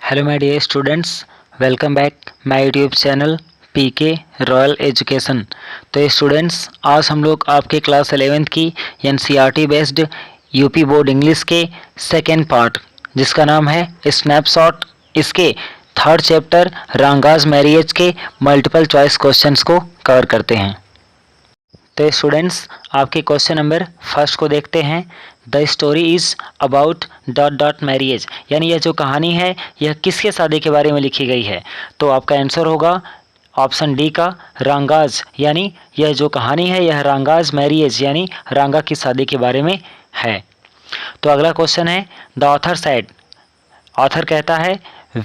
Hello my dear students, welcome back my YouTube channel PK royal education. तो students, आज हम लोग आपके क्लास 11th की NCERT based UP board English के सेकेंड पार्ट, जिसका नाम है स्नैपशॉट, इसके थर्ड चैप्टर रांगाज मैरिएज के मल्टीपल चॉइस क्वेश्चंस को कवर करते हैं। तो स्टूडेंट्स, आपके क्वेश्चन नंबर फर्स्ट को देखते हैं। The story is about dot dot marriage, यानी यह जो कहानी है यह किसके शादी के बारे में लिखी गई है। तो आपका आंसर होगा ऑप्शन डी का रांगाज, यानी यह जो कहानी है यह रांगाज मैरिएज यानी रांगा की शादी के बारे में है। तो अगला क्वेश्चन है द ऑथर सेड, ऑथर कहता है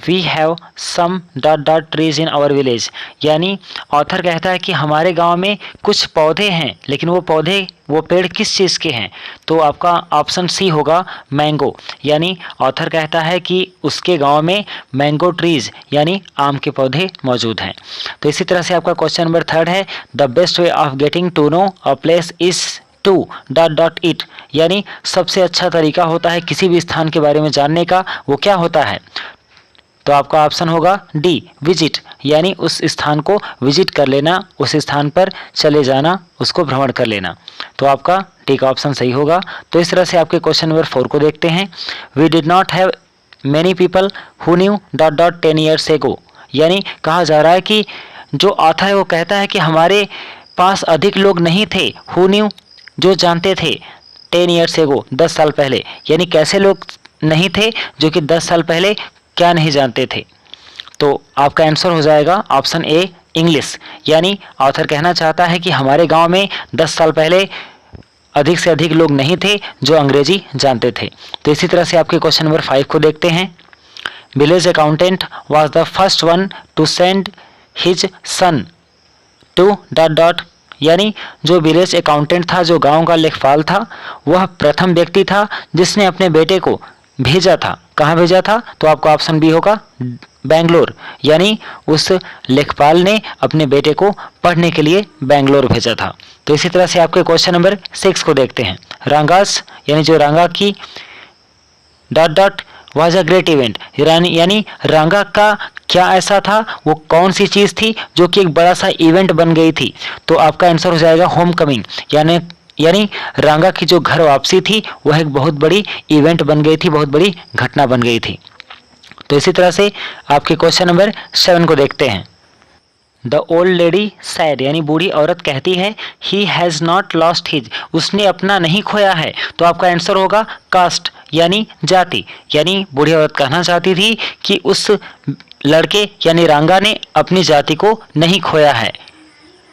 we have some dot dot trees in our village, यानी ऑथर कहता है कि हमारे गांव में कुछ पौधे हैं, लेकिन वो पेड़ किस चीज़ के हैं। तो आपका ऑप्शन सी होगा मैंगो, यानी ऑथर कहता है कि उसके गांव में मैंगो ट्रीज यानी आम के पौधे मौजूद हैं। तो इसी तरह से आपका क्वेश्चन नंबर थर्ड है the best way of getting to know a place is to dot dot it, यानी सबसे अच्छा तरीका होता है किसी भी स्थान के बारे में जानने का, वो क्या होता है। तो आपका ऑप्शन होगा डी विजिट, यानी उस स्थान को विजिट कर लेना, उस स्थान पर चले जाना, उसको भ्रमण कर लेना। तो आपका डी का ऑप्शन सही होगा। तो इस तरह से आपके क्वेश्चन नंबर 4 को देखते हैं। We did not have many people who knew dot dot 10 years ago, यानी कहा जा रहा है कि जो ऑथर है वो कहता है कि हमारे पास अधिक लोग नहीं थे, हु न्यू जो जानते थे, 10 ईयर्स एगो 10 साल पहले, यानी कैसे लोग नहीं थे जो कि 10 साल पहले क्या नहीं जानते थे। तो आपका आंसर हो जाएगा ऑप्शन ए इंग्लिश, यानी ऑथर कहना चाहता है कि हमारे गांव में 10 साल पहले अधिक से अधिक लोग नहीं थे जो अंग्रेजी जानते थे। तो इसी तरह से आपके क्वेश्चन नंबर 5 को देखते हैं। Village accountant was the first one two send his son to dot dot, यानी जो विलेज अकाउंटेंट था, जो गांव का लेखपाल था, वह प्रथम व्यक्ति था जिसने अपने बेटे को भेजा था। कहाँ भेजा था? तो आपका ऑप्शन बी होगा बेंगलोर, यानी उस लेखपाल ने अपने बेटे को पढ़ने के लिए बेंगलोर भेजा था। तो इसी तरह से आपके क्वेश्चन नंबर 6 को देखते हैं। रांगास, यानी जो रांगा की dot dot was a great event, यानी रांगा का क्या ऐसा था, वो कौन सी चीज़ थी जो कि एक बड़ा सा इवेंट बन गई थी। तो आपका आंसर हो जाएगा होम कमिंग, यानी रांगा की जो घर वापसी थी वह एक बहुत बड़ी इवेंट बन गई थी, बहुत बड़ी घटना बन गई थी। तो इसी तरह से आपके क्वेश्चन नंबर 7 को देखते हैं। द ओल्ड लेडी सैड, यानी बूढ़ी औरत कहती है he has not lost his, उसने अपना नहीं खोया है। तो आपका आंसर होगा कास्ट, यानी जाति, यानी बूढ़ी औरत कहना चाहती थी कि उस लड़के यानी रांगा ने अपनी जाति को नहीं खोया है।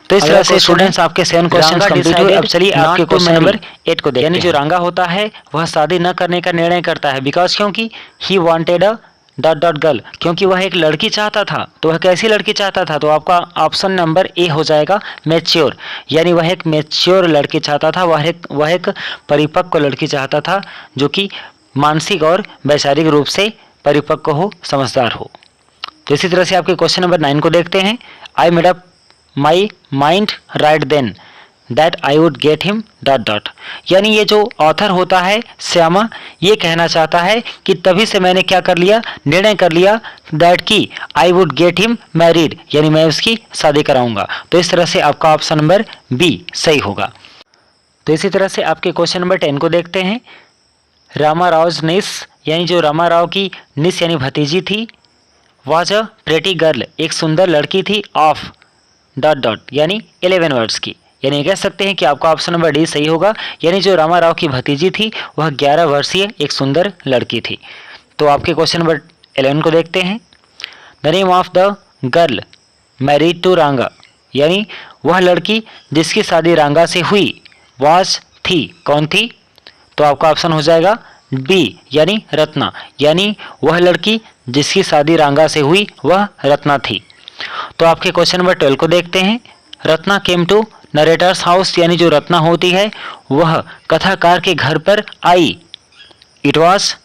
तो इस तरह से स्टूडेंट्स आपके 7 क्वेश्चंस कंप्लीट हुए। अब चलिए आपके क्वेश्चन नंबर 8 को देखते हैं। यानी जो रांगा होता है वह शादी न करने का निर्णय करता है, बिकॉज क्योंकि he wanted a dot dot girl, क्योंकि वह एक लड़की चाहता था। तो वह कैसी लड़की चाहता था? तो आपका ऑप्शन नंबर ए हो जाएगा मैच्योर, यानी वह एक मैच्योर लड़की चाहता था, वह एक परिपक्व लड़की चाहता था जो कि मानसिक और वैचारिक रूप से परिपक्व हो, समझदार हो। तो इसी तरह से आपके क्वेश्चन नंबर 9 को देखते हैं। I made up my mind right then that I would get him dot dot, यानी ये जो ऑथर होता है श्यामा, ये कहना चाहता है कि तभी से मैंने क्या कर लिया, निर्णय कर लिया दैट की आई वुड गेट हिम मैरिड, यानी मैं उसकी शादी कराऊंगा। तो इस तरह से आपका ऑप्शन नंबर बी सही होगा। तो इसी तरह से आपके क्वेश्चन नंबर 10 को देखते हैं। रामा रावज निस, यानी जो रामा राव की निस यानी भतीजी थी, वाज अ प्रेटी गर्ल, एक सुंदर लड़की थी, ऑफ डॉट डॉट, यानी 11 वर्ड्स की, यानी कह सकते हैं कि आपका ऑप्शन नंबर डी सही होगा, यानी जो रामा राव की भतीजी थी वह 11 वर्षीय एक सुंदर लड़की थी। तो आपके क्वेश्चन नंबर 11 को देखते हैं। The name of the girl married to Ranga, यानी वह लड़की जिसकी शादी रांगा से हुई, वाज थी, कौन थी? तो आपका ऑप्शन हो जाएगा बी, यानी रत्ना, यानी वह लड़की जिसकी शादी रांगा से हुई वह रत्ना थी। तो आपके क्वेश्चन नंबर 12 को देखते हैं। Ratna came to narrator's house, यानी जो रत्ना होती है वह कथाकार के घर पर आई। इट वाज,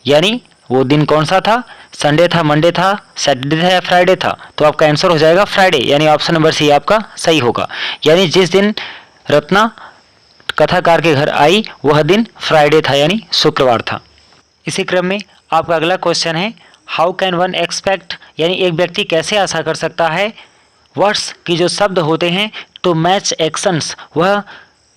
यानी वो दिन कौन सा था? संडे था, मंडे था, सैटरडे था या फ्राइडे था? तो आपका आंसर हो जाएगा फ्राइडे, यानी ऑप्शन नंबर सी आपका सही होगा, यानी जिस दिन रत्ना कथाकार के घर आई वह दिन फ्राइडे था, यानी शुक्रवार था। इसी क्रम में आपका अगला क्वेश्चन है हाउ कैन वन एक्सपेक्ट, यानी एक व्यक्ति कैसे आशा कर सकता है, वर्ड्स की जो शब्द होते हैं टू मैच एक्शंस, वह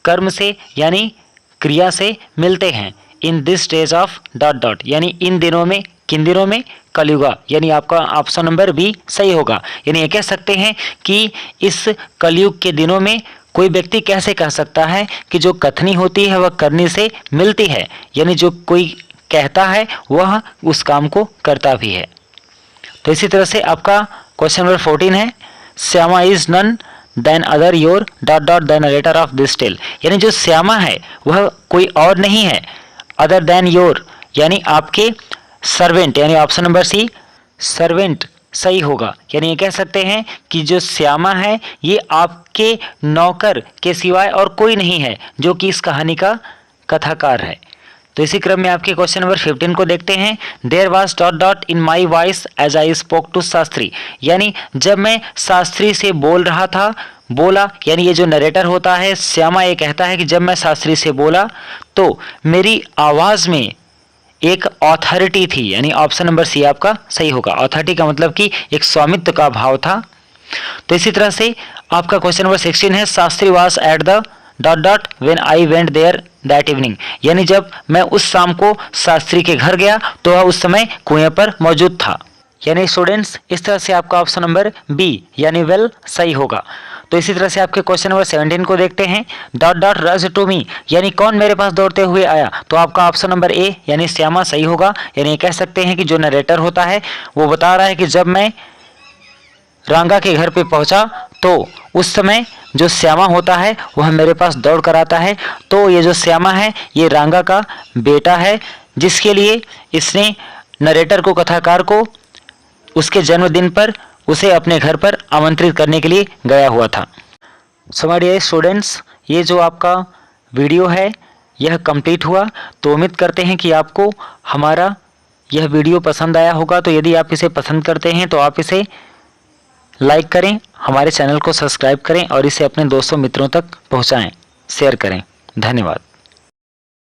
कर्म से यानी क्रिया से मिलते हैं। In this days of dot dot, यानी इन दिनों में, किन दिनों में, कलयुगा, यानी आपका ऑप्शन नंबर बी सही होगा। यानी ये कह सकते हैं कि इस कलयुग के दिनों में कोई व्यक्ति कैसे कह सकता है कि जो कथनी होती है वह करने से मिलती है, यानी जो कोई कहता है वह उस काम को करता भी है। तो इसी तरह से आपका क्वेश्चन नंबर 14 है, Shyama is none than other your dot dot the narrator of this tale, यानी जो श्यामा है वह कोई और नहीं है अदर देन योर, यानी आपके सर्वेंट, यानी ऑप्शन नंबर सी सर्वेंट सही होगा। यानी ये कह सकते हैं कि जो श्यामा है ये आपके नौकर के सिवाय और कोई नहीं है जो कि इस कहानी का कथाकार है। तो इसी क्रम में आपके क्वेश्चन नंबर 15 को देखते हैं। There was dot dot in my voice as I spoke to Shastri, यानी जब मैं शास्त्री से बोल रहा था, बोला यानी ये जो नरेटर होता है श्यामा ये कहता है कि जब मैं शास्त्री से बोला तो मेरी आवाज़ में एक ऑथोरिटी थी, यानी ऑप्शन नंबर सी आपका सही होगा। ऑथोरिटी का मतलब कि एक स्वामित्व का भाव था। तो इसी तरह से आपका क्वेश्चन नंबर 16 है, Shastri was at the dot dot when I went there that evening, यानी जब मैं उस शाम को शास्त्री के घर गया तो वह उस समय कुएं पर मौजूद था। यानी स्टूडेंट्स इस तरह से आपका ऑप्शन नंबर बी यानी वेल सही होगा। तो इसी तरह से आपके क्वेश्चन नंबर 17 को देखते हैं। डॉट डॉट रज टू मी, यानी कौन मेरे पास दौड़ते हुए आया, तो आपका ऑप्शन नंबर ए यानी श्यामा सही होगा। यानी कह सकते हैं कि जो नरेटर होता है वो बता रहा है कि जब मैं रांगा के घर पे पहुंचा तो उस समय जो श्यामा होता है वह मेरे पास दौड़ कर आता है। तो ये जो श्यामा है ये रांगा का बेटा है जिसके लिए इसने नरेटर को, कथाकार को उसके जन्मदिन पर उसे अपने घर पर आमंत्रित करने के लिए गया हुआ था। सो माय डियर स्टूडेंट्स, ये जो आपका वीडियो है यह कंप्लीट हुआ। तो उम्मीद करते हैं कि आपको हमारा यह वीडियो पसंद आया होगा। तो यदि आप इसे पसंद करते हैं तो आप इसे लाइक करें, हमारे चैनल को सब्सक्राइब करें और इसे अपने दोस्तों मित्रों तक पहुंचाएं, शेयर करें। धन्यवाद।